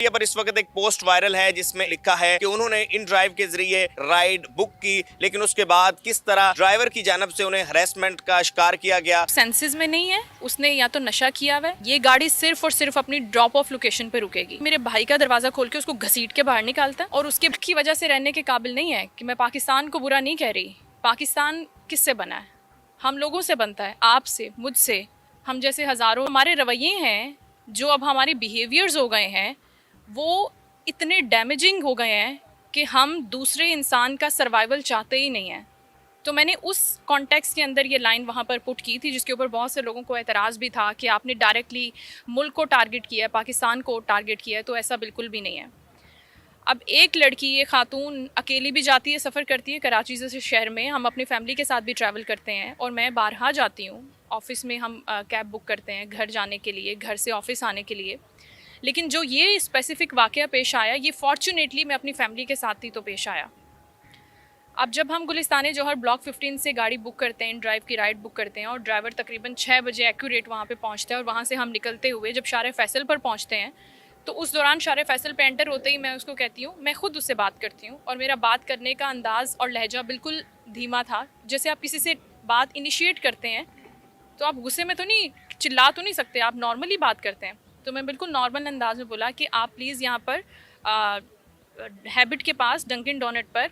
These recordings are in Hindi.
यहाँ पर इस वक्त एक पोस्ट वायरल है जिसमें लिखा है कि उन्होंने इन ड्राइव के जरिए राइड बुक की, लेकिन उसके बाद किस तरह ड्राइवर की जानब से उन्हें हरेसमेंट का शिकार किया गया। सेंसेस में नहीं है, उसने या तो नशा किया हुआ है, ये गाड़ी सिर्फ और सिर्फ अपनी ड्रॉप ऑफ लोकेशन पे रुकेगी। मेरे भाई का दरवाजा खोल के उसको घसीट के बाहर निकालता है और उसके की वजह से रहने के काबिल नहीं है। कि मैं पाकिस्तान को बुरा नहीं कह रही, पाकिस्तान किससे बना है? हम लोगों से बनता है, आपसे, मुझसे, हम जैसे हजारों हमारे रवैये हैं जो अब हमारे बिहेवियर्स हो गए हैं वो इतने डैमेजिंग हो गए हैं कि हम दूसरे इंसान का सर्वाइवल चाहते ही नहीं हैं। तो मैंने उस कॉन्टेक्स्ट के अंदर ये लाइन वहाँ पर पुट की थी जिसके ऊपर बहुत से लोगों को एतराज़ भी था कि आपने डायरेक्टली मुल्क को टारगेट किया है, पाकिस्तान को टारगेट किया है। तो ऐसा बिल्कुल भी नहीं है। अब एक लड़की, ये खातून अकेली भी जाती है, सफ़र करती है कराची जैसे शहर में। हम अपनी फैमिली के साथ भी ट्रैवल करते हैं और मैं बारहा जाती हूँ। ऑफ़िस में हम कैब बुक करते हैं घर जाने के लिए, घर से ऑफ़िस आने के लिए। लेकिन जो ये स्पेसिफ़िक वाक़या पेश आया, ये फॉर्चुनेटली मैं अपनी फैमिली के साथ ही तो पेश आया। अब जब हम गुलिस्तान जौहर ब्लॉक 15 से गाड़ी बुक करते हैं, ड्राइव की राइड बुक करते हैं और ड्राइवर तकरीबन 6 बजे एक्यूरेट वहाँ पे पहुँचता है और वहाँ से हम निकलते हुए जब शारे फैसल पर पहुँचते हैं तो उस दौरान शारे फैसल पे एंटर होते ही मैं उसको कहती हूँ, मैं ख़ुद उससे बात करती हूँ और मेरा बात करने का अंदाज़ और लहजा बिल्कुल धीमा था। जैसे आप किसी से बात इनिशिएट करते हैं तो आप गुस्से में तो नहीं, चिल्ला तो नहीं सकते, आप नॉर्मली बात करते हैं। तो मैं बिल्कुल नॉर्मल अंदाज में बोला कि आप प्लीज़ यहाँ पर हैबिट के पास डंकिन डोनट पर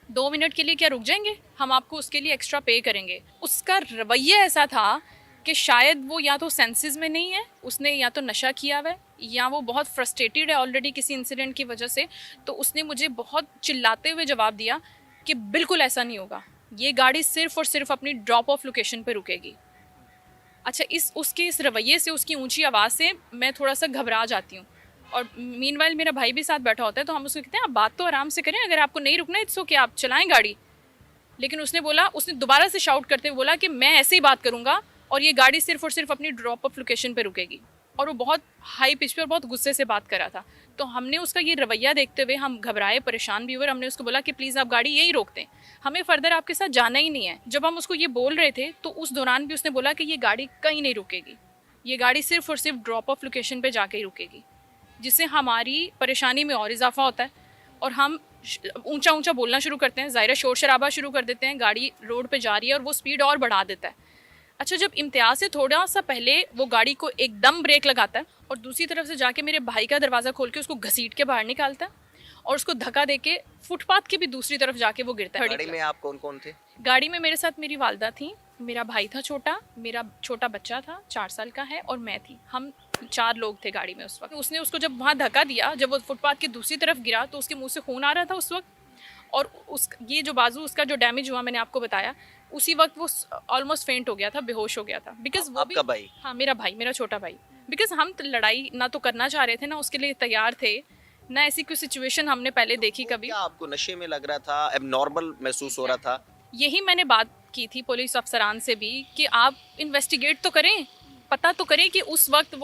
2 मिनट के लिए क्या रुक जाएंगे, हम आपको उसके लिए एक्स्ट्रा पे करेंगे। उसका रवैया ऐसा था कि शायद वो या तो सेंसेस में नहीं है, उसने या तो नशा किया हुआ है या वो बहुत फ्रस्ट्रेटेड है ऑलरेडी किसी इंसिडेंट की वजह से। तो उसने मुझे बहुत चिल्लाते हुए जवाब दिया कि बिल्कुल ऐसा नहीं होगा, ये गाड़ी सिर्फ़ और सिर्फ अपनी ड्रॉप ऑफ लोकेशन पर रुकेगी। अच्छा, उसके इस रवैये से, उसकी ऊंची आवाज़ से मैं थोड़ा सा घबरा जाती हूँ। और मीनवाइल मेरा भाई भी साथ बैठा होता है तो हम उसको कहते हैं आप बात तो आराम से करें, अगर आपको नहीं रुकना इट्स ओके, आप चलाएं गाड़ी। लेकिन उसने दोबारा से शाउट करते हुए बोला कि मैं ऐसे ही बात करूँगा और ये गाड़ी सिर्फ और सिर्फ अपनी ड्रॉप ऑफ लोकेशन पर रुकेगी। और वो बहुत हाई पिच पे और बहुत गुस्से से बात कर रहा था। तो हमने उसका ये रवैया देखते हुए हम घबराए, परेशान भी हुए। हमने उसको बोला कि प्लीज़ आप गाड़ी यहीं रोक दें, हमें फर्दर आपके साथ जाना ही नहीं है। जब हम उसको ये बोल रहे थे तो उस दौरान भी उसने बोला कि ये गाड़ी कहीं नहीं रुकेगी, ये गाड़ी सिर्फ और सिर्फ ड्रॉप ऑफ लोकेशन पे जाके ही रुकेगी, जिससे हमारी परेशानी में और इजाफा होता है और हम ऊंचा ऊंचा बोलना शुरू करते हैं, ज़ाहिर शोर शराबा शुरू कर देते हैं। गाड़ी रोड पे जा रही है और वो स्पीड और बढ़ा देता है। अच्छा, जब इम्तियाज़ से थोड़ा सा पहले वो गाड़ी को एकदम ब्रेक लगाता है और दूसरी तरफ से जाके मेरे भाई का दरवाज़ा खोल के उसको घसीट के बाहर निकालता है और उसको धक्का देके फुटपाथ के भी दूसरी तरफ जाके वो गिरता है। गाड़ी में आप कौन कौन थे? गाड़ी में मेरे साथ मेरी वालदा थी, मेरा भाई था छोटा, मेरा छोटा बच्चा था 4 साल का है और मैं थी। हम 4 लोग थे गाड़ी में उस वक्त। उसने उसको जब वहाँ धक्का दिया, जब वो फुटपाथ की दूसरी तरफ गिरा तो उसके मुँह से खून आ रहा था उस वक्त। और ये जो बाजू उसका जो डैमेज हुआ मैंने आपको बताया, उसी वक्त वो ऑलमोस्ट फेंट हो गया था, बेहोश हो गया था। बिकॉज वो आपका भाई? हाँ, मेरा भाई, मेरा छोटा भाई। बिकॉज हम लड़ाई ना तो करना चाह रहे थे, ना उसके लिए तैयार थे, ना ऐसी कोई सिचुएशन हमने पहले देखी कभी। क्या आपको नशे में लग रहा था, एबनॉर्मल महसूस हो रहा था? यही मैंने बात की थी पुलिस अफसरान से भी कि आप इन्वेस्टिगेट तो करें, पता तो करें कि उस वक्त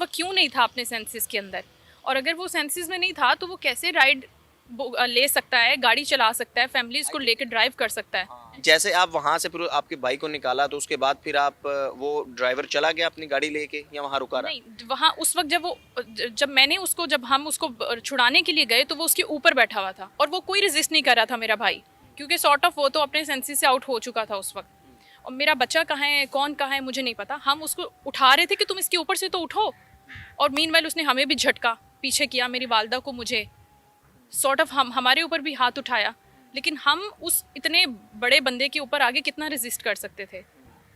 क्यों नहीं था अपने सेंसेस के अंदर, और अगर वो सेंसेस में नहीं था तो वो कैसे राइड ले सकता है, गाड़ी चला सकता है, फैमिलीज को लेकर ड्राइव कर सकता है। जैसे आप वहाँ से फिर आपके भाई को निकाला तो उसके बाद फिर आप वो ड्राइवर चला गया अपनी गाड़ी लेके या वहाँ रुका रहा? नहीं, वहाँ उस वक्त जब हम उसको छुड़ाने के लिए गए तो वो उसके ऊपर बैठा हुआ था और वो कोई रेजिस्ट नहीं कर रहा था मेरा भाई, क्योंकि सॉर्ट ऑफ वो तो अपने सेंसेस से आउट हो चुका था उस वक्त। और मेरा बच्चा कहाँ है, कौन कहाँ है, मुझे नहीं पता। हम उसको उठा रहे थे कि तुम इसके ऊपर से तो उठो, और मीनवाइल उसने हमें भी झटका पीछे किया, मेरी वालदा को, मुझे सॉर्ट ऑफ हमारे ऊपर भी हाथ उठाया। लेकिन हम उस इतने बड़े बंदे के ऊपर आगे कितना रेजिस्ट कर सकते थे।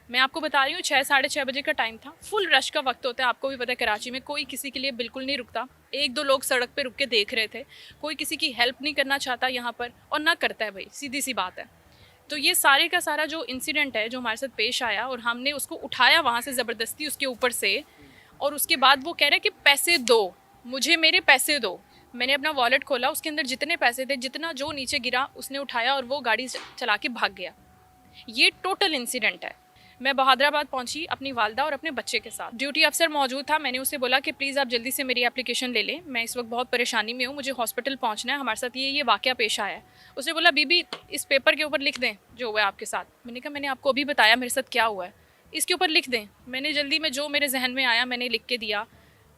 मैं आपको बता रही हूँ 6-6:30 बजे का टाइम था, फुल रश का वक्त होता है, आपको भी पता है कराची में कोई किसी के लिए बिल्कुल नहीं रुकता। 1-2 लोग सड़क पे रुक के देख रहे थे, कोई किसी की हेल्प नहीं करना चाहता यहाँ पर, और ना करता है भाई, सीधी सी बात है। तो ये सारे का सारा जो इंसिडेंट है जो हमारे साथ पेश आया, और हमने उसको उठाया वहाँ से ज़बरदस्ती उसके ऊपर से, और उसके बाद वो कह रहा है कि पैसे दो मुझे, मेरे पैसे दो। मैंने अपना वॉलेट खोला, उसके अंदर जितने पैसे थे, जितना जो नीचे गिरा उसने उठाया और वो गाड़ी चला के भाग गया। ये टोटल इंसिडेंट है। मैं बहादराबाद पहुंची अपनी वालदा और अपने बच्चे के साथ। ड्यूटी अफसर मौजूद था, मैंने उससे बोला कि प्लीज़ आप जल्दी से मेरी एप्लीकेशन ले लें, मैं इस वक्त बहुत परेशानी में हूँ, मुझे हॉस्पिटल पहुँचना है, हमारे साथ ये वाक़या पेश आया है। उसने बोला बीबी इस पेपर के ऊपर लिख दें जो हुआ है आपके साथ। मैंने कहा मैंने आपको अभी बताया मेरे साथ क्या हुआ है, इसके ऊपर लिख दें। मैंने जल्दी में जो मेरे जहन में आया मैंने लिख के दिया।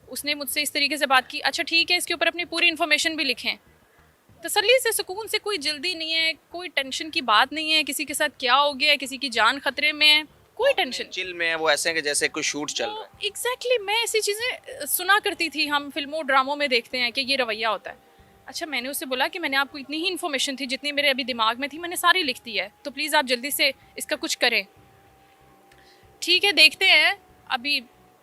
उसने मुझसे इस तरीके से बात की, अच्छा ठीक है इसके ऊपर अपनी पूरी इन्फॉर्मेशन भी लिखें। तसल्ली से, सुकून से, कोई जल्दी नहीं है, कोई टेंशन की बात नहीं है, किसी के साथ क्या हो गया है, किसी की जान खतरे में है, कोई टेंशन। चिल में है वो, ऐसे हैं कि जैसे कोई शूट चल रहा है। एग्जैक्टली मैं ऐसी चीज़ें सुना करती थी, हम फिल्मों ड्रामों में देखते हैं कि ये रवैया होता है। अच्छा मैंने उससे बोला कि मैंने आपको इतनी ही इन्फॉर्मेशन थी जितनी मेरे अभी दिमाग में थी, मैंने सारी लिख दी है, तो प्लीज़ आप जल्दी से इसका कुछ करें। ठीक है देखते हैं। अभी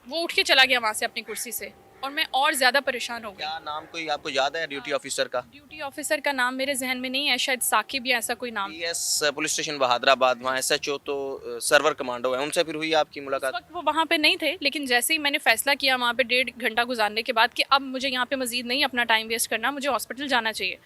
वो उठ के चला गया वहाँ से अपनी कुर्सी से, और मैं और ज़्यादा परेशान हो गई। क्या नाम कोई आपको याद है ड्यूटी ऑफिसर का? ड्यूटी ऑफिसर का नाम मेरे जहन में नहीं है, शायद साकिब या ऐसा कोई नाम। पीएस पुलिस स्टेशन बहादुराबाद, वहाँ एसएचओ तो सर्वर कमांडो है, उनसे फिर हुई आपकी उस मुलाकात? वक्त वो वहाँ पे नहीं थे, लेकिन जैसे ही मैंने फैसला किया वहाँ पे 1.5 घंटा गुजारने के बाद कि अब मुझे यहाँ पे मजीद नहीं अपना टाइम वेस्ट करना, मुझे हॉस्पिटल जाना चाहिए,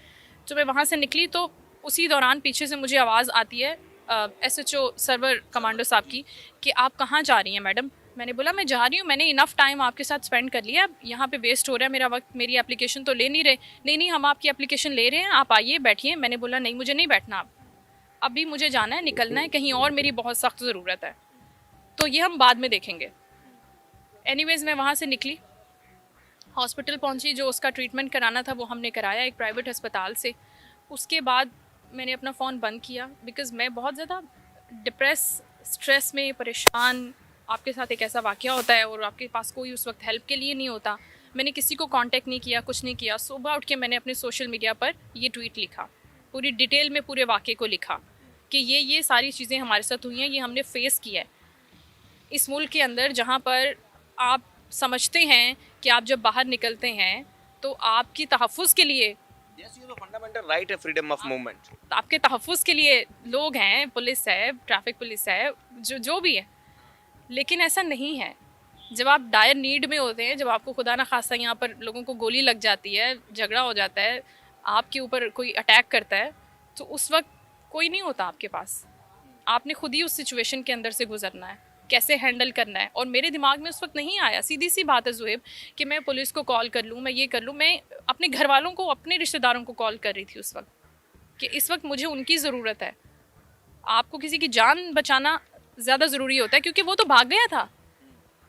तो मैं वहाँ से निकली। तो उसी दौरान पीछे से मुझे आवाज़ आती है एसएचओ सर्वर कमांडो साहब की कि आप कहाँ जा रही हैं मैडम। मैंने बोला मैं जा रही हूँ, मैंने इनफ टाइम आपके साथ स्पेंड कर लिया, अब यहाँ पे वेस्ट हो रहा है मेरा वक्त, मेरी एप्लीकेशन तो ले नहीं रहे। नहीं नहीं हम आपकी एप्लीकेशन ले रहे हैं, आप आइए बैठिए। मैंने बोला नहीं मुझे नहीं बैठना, आप अभी मुझे जाना है, निकलना है कहीं और, मेरी बहुत सख्त ज़रूरत है, तो ये हम बाद में देखेंगे। एनीवेज़ मैं वहाँ से निकली, हॉस्पिटल पहुँची, जो उसका ट्रीटमेंट कराना था वो हमने कराया एक प्राइवेट अस्पताल से। उसके बाद मैंने अपना फ़ोन बंद किया, बिकॉज़ मैं बहुत ज़्यादा डिप्रेस, स्ट्रेस में, परेशान। आपके साथ एक ऐसा वाक़या होता है और आपके पास कोई उस वक्त हेल्प के लिए नहीं होता। मैंने किसी को कांटेक्ट नहीं किया, कुछ नहीं किया। सुबह उठ के मैंने अपने सोशल मीडिया पर ये ट्वीट लिखा, पूरी डिटेल में पूरे वाक़े को लिखा कि ये सारी चीज़ें हमारे साथ हुई हैं, ये हमने फ़ेस किया है इस मुल्क के अंदर, जहाँ पर आप समझते हैं कि आप जब बाहर निकलते हैं तो आपकी तहफ़्फ़ुज़ के लिए, यस ये तो फंडामेंटल राइट है, फ्रीडम ऑफ मूवमेंट। आपके तहफ़्फ़ुज़ के लिए लोग हैं, पुलिस है, ट्रैफिक पुलिस है, जो भी है। लेकिन ऐसा नहीं है। जब आप डायर नीड में होते हैं, जब आपको खुदा ना खास्ता यहाँ पर लोगों को गोली लग जाती है, झगड़ा हो जाता है, आपके ऊपर कोई अटैक करता है, तो उस वक्त कोई नहीं होता आपके पास। आपने खुद ही उस सिचुएशन के अंदर से गुजरना है, कैसे हैंडल करना है। और मेरे दिमाग में उस वक्त नहीं आया, सीधी सी बात है ज़ुहैब, कि मैं पुलिस को कॉल कर लूँ, मैं ये कर लूँ। मैं अपने घर वालों को, अपने रिश्तेदारों को कॉल कर रही थी उस वक्त कि इस वक्त मुझे उनकी ज़रूरत है। आपको किसी की जान बचाना ज़्यादा ज़रूरी होता है, क्योंकि वो तो भाग गया था।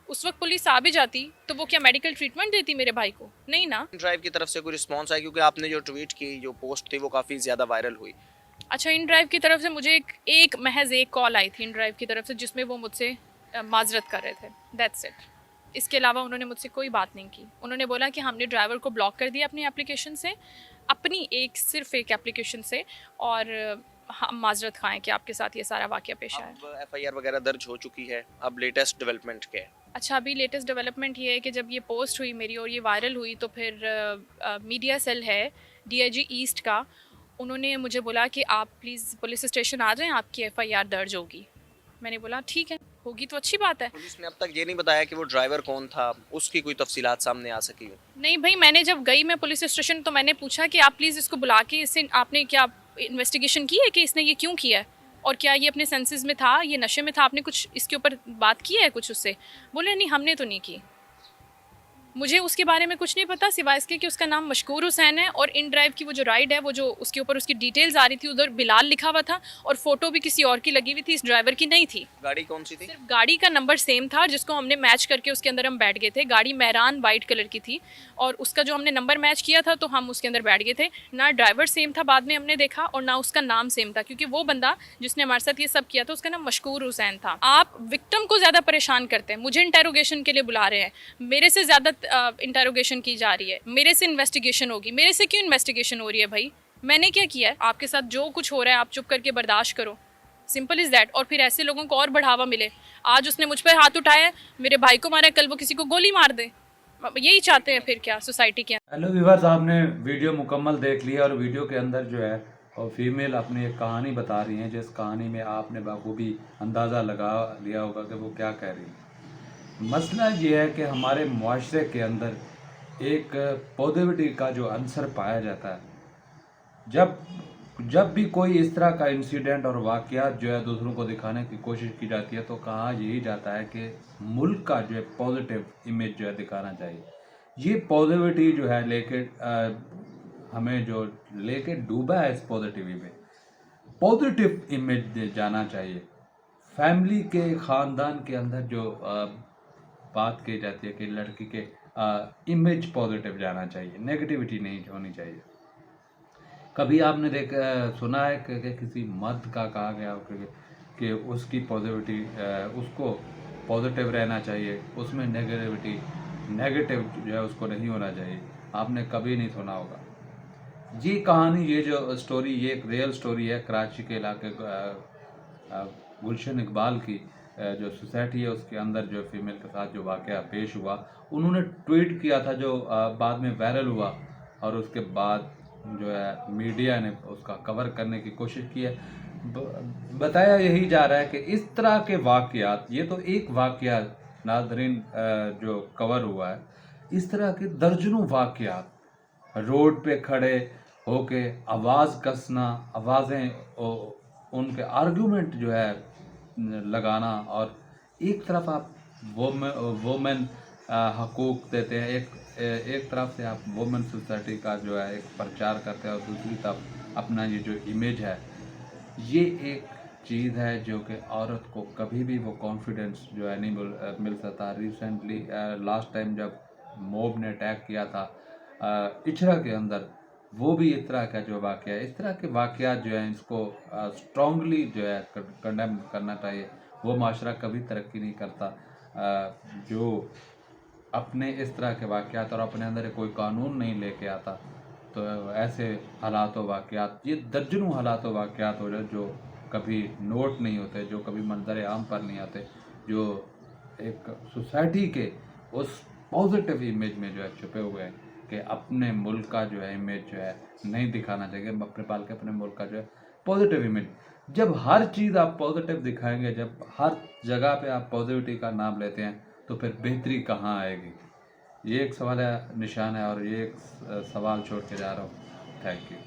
उस वक्त पुलिस आ भी जाती तो वो क्या मेडिकल ट्रीटमेंट देती मेरे भाई को? नहीं ना। ड्राइव की तरफ से कोई रिस्पांस आया? क्योंकि आपने जो ट्वीट की, जो पोस्ट थी, वो काफ़ी ज़्यादा वायरल हुई। अच्छा इन ड्राइव की तरफ से मुझे महज एक कॉल आई थी इन ड्राइव की तरफ से, जिसमें वो मुझसे माजरत कर रहे थे, दैट्स इट। इसके अलावा उन्होंने मुझसे कोई बात नहीं की। उन्होंने बोला कि हमने ड्राइवर को ब्लॉक कर दिया अपनी एप्लीकेशन से, अपनी सिर्फ एक एप्लीकेशन से, और हम माजरत खाएं कि आपके साथ ये सारा वाक़या पेश आया। अब एफआईआर वगैरह दर्ज हो चुकी है, अब लेटेस्ट डेवलपमेंट क्या है? अच्छा अभी लेटेस्ट डेवलपमेंट ये है कि जब ये पोस्ट हुई मेरी और ये वायरल हुई, तो फिर मीडिया सेल है डीआईजी ईस्ट का, उन्होंने मुझे बोला कि आप प्लीज़ पुलिस स्टेशन आ जाएं, आपकी एफआईआर दर्ज होगी। मैंने बोला ठीक है, होगी तो अच्छी बात है। पुलिस ने अब तक ये नहीं बताया कि वो ड्राइवर कौन था, उसकी कोई तफसीलात सामने आ सकी हो? नहीं भाई, मैंने जब गई मैं पुलिस स्टेशन, तो मैंने पूछा कि आप प्लीज़ इसको बुला के, इससे आपने क्या इन्वेस्टिगेशन की है कि इसने ये क्यों किया है, और क्या ये अपने सेंसेस में था, ये नशे में था, आपने कुछ इसके ऊपर बात की है कुछ उससे? बोले नहीं हमने तो नहीं की। मुझे उसके बारे में कुछ नहीं पता, सिवाय इसके कि उसका नाम मशकूर हुसैन है, और इन ड्राइव की वो जो राइड है, वो जो उसके ऊपर उसकी डिटेल्स आ रही थी, उधर बिलाल लिखा हुआ था, और फोटो भी किसी और की लगी हुई थी, इस ड्राइवर की नहीं थी। गाड़ी कौन सी थी? सिर्फ गाड़ी का नंबर सेम था, जिसको हमने मैच करके उसके अंदर हम बैठ गए थे। गाड़ी मेहरान वाइट कलर की थी, और उसका जो हमने नंबर मैच किया था, तो हम उसके अंदर बैठ गए थे। ना ड्राइवर सेम था, बाद में हमने देखा, और ना उसका नाम सेम था, क्योंकि वो बंदा जिसने हमारे साथ ये सब किया था, उसका नाम मशकूर हुसैन था। आप विक्टिम को ज़्यादा परेशान करते हैं, मुझे इंटेरोगेशन के लिए बुला रहे हैं, मेरे से ज़्यादा इंटेरोगेशन की जा रही है, मेरे से इन्वेस्टिगेशन होगी। मेरे से क्यों इन्वेस्टिगेशन हो रही है भाई? मैंने क्या किया है? आपके साथ जो कुछ हो रहा है आप चुप करके बर्दाश्त करो, सिंपल इज दैट। और फिर ऐसे लोगों को और बढ़ावा मिले। आज उसने मुझ पर हाथ उठाया, मेरे भाई को मारा, कल वो किसी को गोली मार दे। यही चाहते हैं फिर क्या सोसाइटी के? हेलो व्यूअर्स, आपने वीडियो मुकम्मल देख लिया, और वीडियो के अंदर जो है और फीमेल अपनी एक कहानी बता रही हैं, जिस कहानी में आपने बाखूबी अंदाज़ा लगा लिया होगा कि वो क्या कह रही है। मसला ये है कि हमारे मुआशरे के अंदर एक पॉजिटिविटी का जो अंसर पाया जाता है, जब भी कोई इस तरह का इंसिडेंट और वाक़यात जो है दूसरों को दिखाने की कोशिश की जाती है, तो कहा यही जाता है कि मुल्क का जो है पॉजिटिव इमेज जो है दिखाना चाहिए। ये पॉजिटिविटी जो है लेके हमें जो लेके डूबा है, इस पॉजिटिविटी में पॉजिटिव इमेज दे जाना चाहिए। फैमिली के ख़ानदान के अंदर जो बात की जाती है कि लड़की के इमेज पॉजिटिव जाना चाहिए, नेगेटिविटी नहीं होनी चाहिए। कभी आपने सुना है कि किसी मर्द का कहा गया हो कि उसकी पॉजिटिविटी, उसको पॉजिटिव रहना चाहिए, उसमें नेगेटिव जो है उसको नहीं होना चाहिए? आपने कभी नहीं सुना होगा। ये कहानी, ये जो स्टोरी, ये एक रियल स्टोरी है कराची के इलाके गुलशन इकबाल की। जो सोसाइटी है उसके अंदर जो फीमेल के साथ जो वाक़या पेश हुआ, उन्होंने ट्वीट किया था जो बाद में वायरल हुआ, और उसके बाद जो है मीडिया ने उसका कवर करने की कोशिश की है। बताया यही जा रहा है कि इस तरह के वाक़यात, ये तो एक वाक़या नाज़रीन जो कवर हुआ है, इस तरह के दर्जनों वाक़यात, रोड पे खड़े होके आवाज़ कसना, उनके आर्गुमेंट जो है लगाना, और एक तरफ आप वोमेन हकूक़ देते हैं, एक तरफ से आप वोमेन सोसाइटी का जो है एक प्रचार करते हैं, और दूसरी तरफ अपना ये जो इमेज है, ये एक चीज़ है जो कि औरत को कभी भी वो कॉन्फिडेंस जो है नहीं मिल सकता। रिसेंटली लास्ट टाइम जब मोब ने अटैक किया था इचरा के अंदर, वो भी इस तरह का जो वाक़या है, इस तरह के वाक़यात जो हैं, इसको स्ट्रॉन्गली जो है कंडेम करना चाहिए। वो माशरा कभी तरक्की नहीं करता जो अपने इस तरह के वाक़यात और अपने अंदर कोई कानून नहीं लेके आता। तो ऐसे हालात व वाक़यात, ये दर्जनों हालात व वाक़यात हो जाए जो कभी नोट नहीं होते, जो कभी मंज़र आम पर नहीं आते, जो एक सोसाइटी के उस पॉजिटिव इमेज में जो है छुपे हुए हैं कि अपने मुल्क का जो है इमेज जो है नहीं दिखाना चाहिए, अपने मुल्क का जो है पॉजिटिव इमेज। जब हर चीज़ आप पॉजिटिव दिखाएंगे, जब हर जगह पे आप पॉजिटिविटी का नाम लेते हैं, तो फिर बेहतरी कहाँ आएगी? ये एक सवाल है, निशान है, और ये एक सवाल छोड़ के जा रहा हूँ। Thank you.